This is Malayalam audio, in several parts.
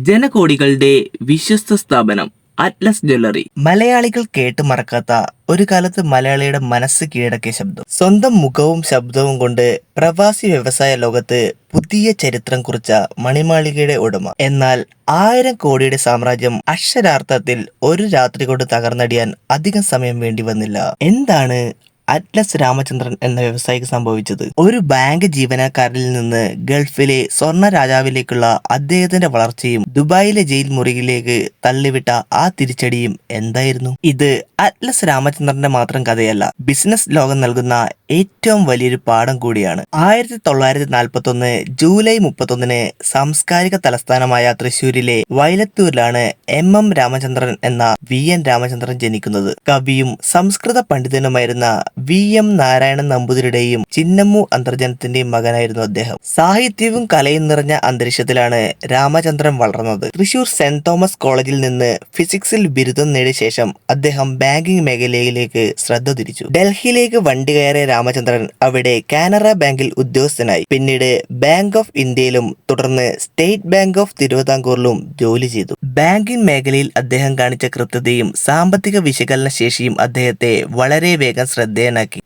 ജനകോടികളുടെ വിശ്വസ്ത സ്ഥാപനം അറ്റ്ലസ് ജ്വല്ലറി. മലയാളികൾ കേട്ടു മറക്കാത്ത ഒരു കാലത്ത് മലയാളിയുടെ മനസ്സ് കീഴടക്കിയ ശബ്ദം. സ്വന്തം മുഖവും ശബ്ദവും കൊണ്ട് പ്രവാസി വ്യവസായ ലോകത്ത് പുതിയ ചരിത്രം കുറിച്ച മണിമാളികയുടെ ഉടമ. എന്നാൽ 1000 കോടിയുടെ സാമ്രാജ്യം അക്ഷരാർത്ഥത്തിൽ ഒരു രാത്രി കൊണ്ട് തകർന്നടിയാൻ അധികം സമയം വേണ്ടി വന്നില്ല. എന്താണ് അറ്റ്ലസ് രാമചന്ദ്രൻ എന്ന വ്യവസായിക്ക് സംഭവിച്ചത്? ഒരു ബാങ്ക് ജീവനക്കാരിൽ നിന്ന് ഗൾഫിലെ സ്വർണ്ണ രാജാവിലേക്കുള്ള അദ്ദേഹത്തിന്റെ വളർച്ചയും ദുബായിലെ ജയിൽ മുറിയിലേക്ക് തള്ളിവിട്ട ആ തിരിച്ചടിയും എന്തായിരുന്നു? ഇത് അറ്റ്ലസ് രാമചന്ദ്രന്റെ മാത്രം കഥയല്ല, ബിസിനസ് ലോകം നൽകുന്ന ഏറ്റവും വലിയൊരു പാഠം കൂടിയാണ്. 1941 ജൂലൈ 31 സാംസ്കാരിക തലസ്ഥാനമായ തൃശ്ശൂരിലെ വയലത്തൂരിലാണ് MM രാമചന്ദ്രൻ എന്ന VN രാമചന്ദ്രൻ ജനിക്കുന്നത്. കവിയും സംസ്കൃത പണ്ഡിതനുമായിരുന്ന VM നാരായണൻ നമ്പൂതിരിയുടെയും ചിന്നമ്മു അന്തർജനത്തിന്റെയും മകനായിരുന്നു അദ്ദേഹം. സാഹിത്യവും കലയും നിറഞ്ഞ അന്തരീക്ഷത്തിലാണ് രാമചന്ദ്രൻ വളർന്നത്. തൃശൂർ സെന്റ് തോമസ് കോളേജിൽ നിന്ന് ഫിസിക്സിൽ ബിരുദം നേടിയ ശേഷം അദ്ദേഹം ബാങ്കിംഗ് മേഖലയിലേക്ക് ശ്രദ്ധ തിരിച്ചു. ഡൽഹിയിലേക്ക് വണ്ടി കയറിയ രാമചന്ദ്രൻ അവിടെ കാനറ ബാങ്കിൽ ഉദ്യോഗസ്ഥനായി. പിന്നീട് ബാങ്ക് ഓഫ് ഇന്ത്യയിലും തുടർന്ന് സ്റ്റേറ്റ് ബാങ്ക് ഓഫ് തിരുവിതാംകൂറിലും ജോലി ചെയ്തു. ബാങ്കിംഗ് മേഖലയിൽ അദ്ദേഹം കാണിച്ച കൃത്യതയും സാമ്പത്തിക വിശകലന ശേഷിയും അദ്ദേഹത്തെ വളരെ വേഗം ശ്രദ്ധേയനാക്കി.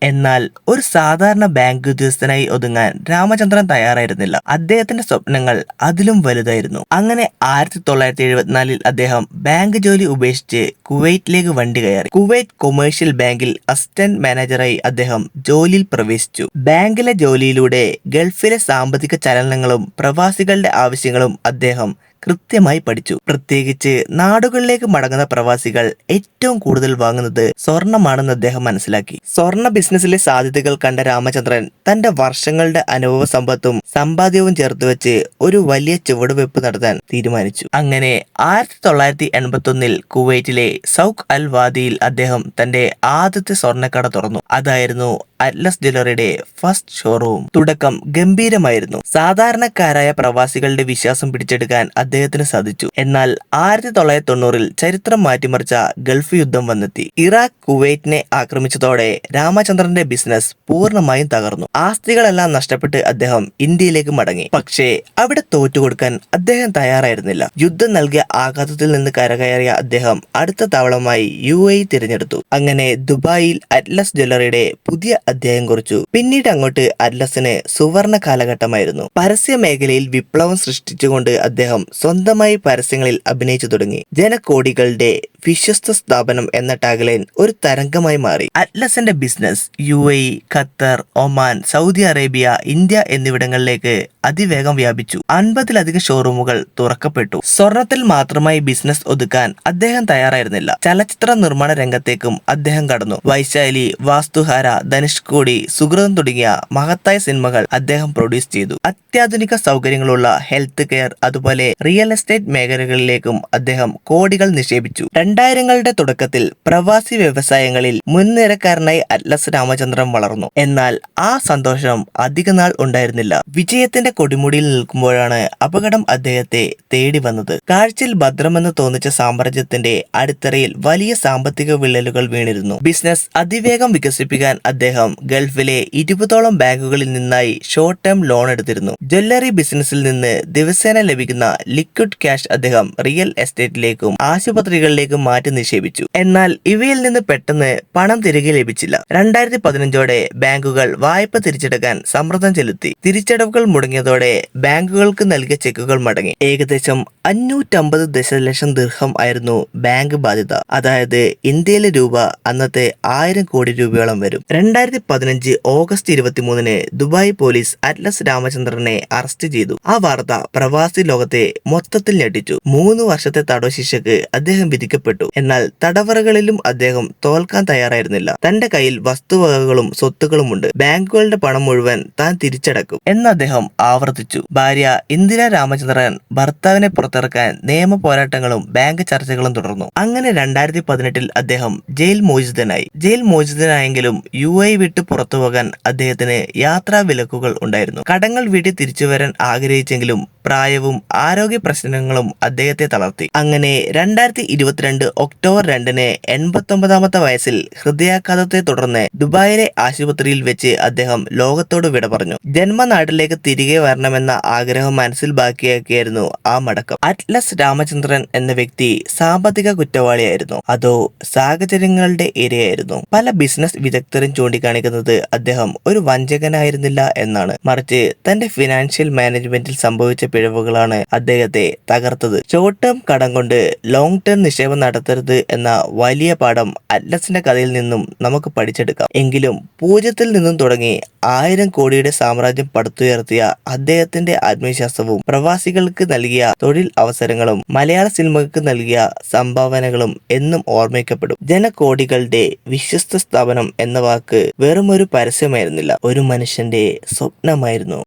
എന്നാൽ ഒരു സാധാരണ ബാങ്ക് ഉദ്യോഗസ്ഥനായി ഒതുങ്ങാൻ രാമചന്ദ്രൻ തയ്യാറായിരുന്നില്ല. അദ്ദേഹത്തിന്റെ സ്വപ്നങ്ങൾ അതിലും വലുതായിരുന്നു. അങ്ങനെ 1974 അദ്ദേഹം ബാങ്ക് ജോലി ഉപേക്ഷിച്ച് കുവൈറ്റിലേക്ക് വണ്ടി കയറി. കുവൈറ്റ് കൊമേഴ്ഷ്യൽ ബാങ്കിൽ അസിസ്റ്റന്റ് മാനേജറായി അദ്ദേഹം ജോലിയിൽ പ്രവേശിച്ചു. ബാങ്കിലെ ജോലിയിലൂടെ ഗൾഫിലെ സാമ്പത്തിക ചലനങ്ങളും പ്രവാസികളുടെ ആവശ്യങ്ങളും അദ്ദേഹം കൃത്യമായി പഠിച്ചു. പ്രത്യേകിച്ച് നാടുകളിലേക്ക് മടങ്ങുന്ന പ്രവാസികൾ ഏറ്റവും കൂടുതൽ വാങ്ങുന്നത് സ്വർണമാണെന്ന് അദ്ദേഹം മനസ്സിലാക്കി. സ്വർണ്ണ ബിസിനസ്സിലെ സാധ്യതകൾ കണ്ട രാമചന്ദ്രൻ തന്റെ വർഷങ്ങളുടെ അനുഭവ സമ്പത്തും സമ്പാദ്യവും ചേർത്ത് വെച്ച് ഒരു വലിയ ചുവടുവെപ്പ് നടത്താൻ തീരുമാനിച്ചു. അങ്ങനെ 1981 കുവൈറ്റിലെ സൗഖ് അൽ വാദിയിൽ അദ്ദേഹം തന്റെ ആദ്യത്തെ സ്വർണ്ണക്കട തുറന്നു. അതായിരുന്നു അറ്റ്ലസ് ജ്വല്ലറിയുടെ ഫസ്റ്റ് ഷോറൂം. തുടക്കം ഗംഭീരമായിരുന്നു. സാധാരണക്കാരായ പ്രവാസികളുടെ വിശ്വാസം പിടിച്ചെടുക്കാൻ അദ്ദേഹത്തിന് സാധിച്ചു. എന്നാൽ 1990 ചരിത്രം മാറ്റിമറിച്ച ഗൾഫ് യുദ്ധം വന്നെത്തി. ഇറാഖ് കുവൈറ്റിനെ ആക്രമിച്ചതോടെ രാമചന്ദ്രന്റെ ബിസിനസ് പൂർണ്ണമായും തകർന്നു. ആസ്തികളെല്ലാം നഷ്ടപ്പെട്ട് അദ്ദേഹം ഇന്ത്യയിലേക്ക് മടങ്ങി. പക്ഷേ അവിടെ തോറ്റുകൊടുക്കാൻ അദ്ദേഹം തയ്യാറായിരുന്നില്ല. യുദ്ധം നൽകിയ ആഘാതത്തിൽ നിന്ന് കരകയറിയ അദ്ദേഹം അടുത്ത താവളമായി UAE തിരഞ്ഞെടുത്തു. അങ്ങനെ ദുബായിൽ അറ്റ്ലസ് ജ്വല്ലറിയുടെ പുതിയ അധ്യായം കുറിച്ചു. പിന്നീട് അങ്ങോട്ട് അറ്റ്ലസിന് സുവർണ കാലഘട്ടമായിരുന്നു. പരസ്യ മേഖലയിൽ വിപ്ലവം സൃഷ്ടിച്ചുകൊണ്ട് അദ്ദേഹം സ്വന്തമായി പരസ്യങ്ങളിൽ അഭിനയിച്ചു തുടങ്ങി. ജനകോടികളുടെ വിശ്വസ്ത സ്ഥാപനം എന്ന ടാഗ്ലൈൻ ഒരു തരംഗമായി മാറി. അറ്റ്ലസിന്റെ business UAE, Qatar, Oman, Saudi Arabia, India എന്നിവിടങ്ങളിലേക്ക് അതിവേഗം വ്യാപിച്ചു. 50-ലധികം ഷോറൂമുകൾ തുറക്കപ്പെട്ടു. സ്വർണത്തിൽ മാത്രമായി ബിസിനസ് ഒതുക്കാൻ അദ്ദേഹം തയ്യാറായിരുന്നില്ല. ചലച്ചിത്ര നിർമ്മാണ രംഗത്തേക്കും അദ്ദേഹം കടന്നു. വൈശാലി, വാസ്തുഹാര, ധനുഷ്കോടി, സുഹൃതം തുടങ്ങിയ മഹത്തായ സിനിമകൾ അദ്ദേഹം പ്രൊഡ്യൂസ് ചെയ്തു. അത്യാധുനിക സൗകര്യങ്ങളുള്ള ഹെൽത്ത് കെയർ അതുപോലെ റിയൽ എസ്റ്റേറ്റ് മേഖലകളിലേക്കും അദ്ദേഹം കോടികൾ നിക്ഷേപിച്ചു. 2000കളുടെ തുടക്കത്തിൽ പ്രവാസി വ്യവസായങ്ങളിൽ മുൻനിരക്കാരനായി അറ്റ്ലസ് രാമചന്ദ്രൻ വളർന്നു. എന്നാൽ ആ സന്തോഷം അധികനാൾ ഉണ്ടായിരുന്നില്ല. വിജയത്തിന്റെ കൊടിമുടിയിൽ നിൽക്കുമ്പോഴാണ് അപകടം അദ്ദേഹത്തെ തേടി വന്നത്. കാഴ്ചയിൽ ഭദ്രമെന്ന് തോന്നിച്ച സാമ്രാജ്യത്തിന്റെ അടിത്തറയിൽ വലിയ സാമ്പത്തിക വിള്ളലുകൾ വീണിരുന്നു. ബിസിനസ് അതിവേഗം വികസിപ്പിക്കാൻ അദ്ദേഹം ഗൾഫിലെ 20ഓളം ബാങ്കുകളിൽ നിന്നായി ഷോർട്ട് ടേം ലോൺ എടുത്തിരുന്നു. ജ്വല്ലറി ബിസിനസ്സിൽ നിന്ന് ദിവസേന ലഭിക്കുന്ന ലിക്വിഡ് ക്യാഷ് അദ്ദേഹം റിയൽ എസ്റ്റേറ്റിലേക്കും ആശുപത്രികളിലേക്കും മാറ്റി നിക്ഷേപിച്ചു. എന്നാൽ ഇവയിൽ നിന്ന് പെട്ടെന്ന് പണം തിരികെ ലഭിച്ചില്ല. 2015ഓടെ ബാങ്കുകൾ വായ്പ തിരിച്ചെടുക്കാൻ സമ്മർദ്ദം ചെലുത്തി. തിരിച്ചടവുകൾ മുടങ്ങിയതോടെ ബാങ്കുകൾക്ക് നൽകിയ ചെക്കുകൾ മടങ്ങി. ഏകദേശം 550 ദശലക്ഷം ദിർഹം ആയിരുന്നു ബാങ്ക് ബാധ്യത. അതായത് ഇന്ത്യയിലെ രൂപ അന്നത്തെ 1000 കോടി രൂപയോളം വരും. 2015 ഓഗസ്റ്റ് 23 ദുബായ് പോലീസ് അറ്റ്ലസ് രാമചന്ദ്രനെ അറസ്റ്റ് ചെയ്തു. ആ വാർത്ത പ്രവാസി ലോകത്തെ മൊത്തത്തിൽ ഞെട്ടിച്ചു. 3 വർഷത്തെ തടവ് ശിക്ഷക്ക് അദ്ദേഹം വിധിക്കപ്പെട്ടു. എന്നാൽ തടവറകളിലും അദ്ദേഹം തോൽക്കാൻ തയ്യാറായിരുന്നില്ല. തന്റെ കയ്യിൽ വസ്തുവകകളും സ്വത്തുക്കളുമുണ്ട്. ബാങ്കുകളുടെ പണം മുഴുവൻ താൻ തിരിച്ചടക്കും എന്ന് അദ്ദേഹം ആവർത്തിച്ചു. ഭാര്യ ഇന്ദിര രാമചന്ദ്രൻ ഭർത്താവിനെ പുറത്തിറക്കാൻ നിയമ പോരാട്ടങ്ങളും ബാങ്ക് ചർച്ചകളും തുടർന്നു. അങ്ങനെ 2018 അദ്ദേഹം ജയിൽ മോചിതനായി. ജയിൽ മോചിതനായെങ്കിലും UAE വിട്ട് പുറത്തു പോകാൻ അദ്ദേഹത്തിന് യാത്രാ വിലക്കുകൾ ഉണ്ടായിരുന്നു. കടങ്ങൾ വീട്ടി തിരിച്ചു വരാൻ ആഗ്രഹിച്ചെങ്കിലും പ്രായവും ആരോഗ്യ പ്രശ്നങ്ങളും അദ്ദേഹത്തെ തളർത്തി. അങ്ങനെ 2022 ഒക്ടോബർ 2 89-ാമത്തെ വയസ്സിൽ ഹൃദയാഘാതത്തെ തുടർന്ന് ദുബായിലെ ആശുപത്രിയിൽ വെച്ച് അദ്ദേഹം ലോകത്തോട് വിട പറഞ്ഞു. ജന്മനാട്ടിലേക്ക് തിരികെ വരണമെന്ന ആഗ്രഹം മനസ്സിൽ ബാക്കിയാക്കിയായിരുന്നു ആ മടക്കം. അറ്റ്ലസ് രാമചന്ദ്രൻ എന്ന വ്യക്തി സാമ്പത്തിക കുറ്റവാളിയായിരുന്നു, അതോ സാഹചര്യങ്ങളുടെ ഇരയായിരുന്നു? പല ബിസിനസ് വിദഗ്ധരും ചൂണ്ടിക്കാണിക്കുന്നത് അദ്ദേഹം ഒരു വഞ്ചകനായിരുന്നില്ല എന്നാണ്, മറിച്ച് തന്റെ ഫിനാൻഷ്യൽ മാനേജ്മെന്റിൽ സംഭവിച്ച പിഴവുകളാണ് അദ്ദേഹത്തെ തകർത്തത്. ഷോർട്ട് ടേം കടം കൊണ്ട് ലോങ് ടേം നിക്ഷേപം നടത്തരുത് എന്ന വലിയ പാഠം അറ്റ്ലസിന്റെ കഥയിൽ നിന്നും നമുക്ക് പഠിച്ചെടുക്കാം. എങ്കിലും 0-ൽ നിന്നും തുടങ്ങി 1000 കോടിയുടെ സാമ്രാജ്യം പടുത്തുയർത്തിയ അദ്ദേഹത്തിന്റെ ആത്മവിശ്വാസവും പ്രവാസികൾക്ക് നൽകിയ തൊഴിൽ അവസരങ്ങളും മലയാള സിനിമയ്ക്ക് നൽകിയ സംഭാവനകളും എന്നും ഓർമ്മിക്കപ്പെടും. ജനകോടികളുടെ വിശ്വസ്ത സ്ഥാപനം എന്ന വാക്ക് വെറും ഒരു പരസ്യമായിരുന്നില്ല, ഒരു മനുഷ്യന്റെ സ്വപ്നമായിരുന്നു.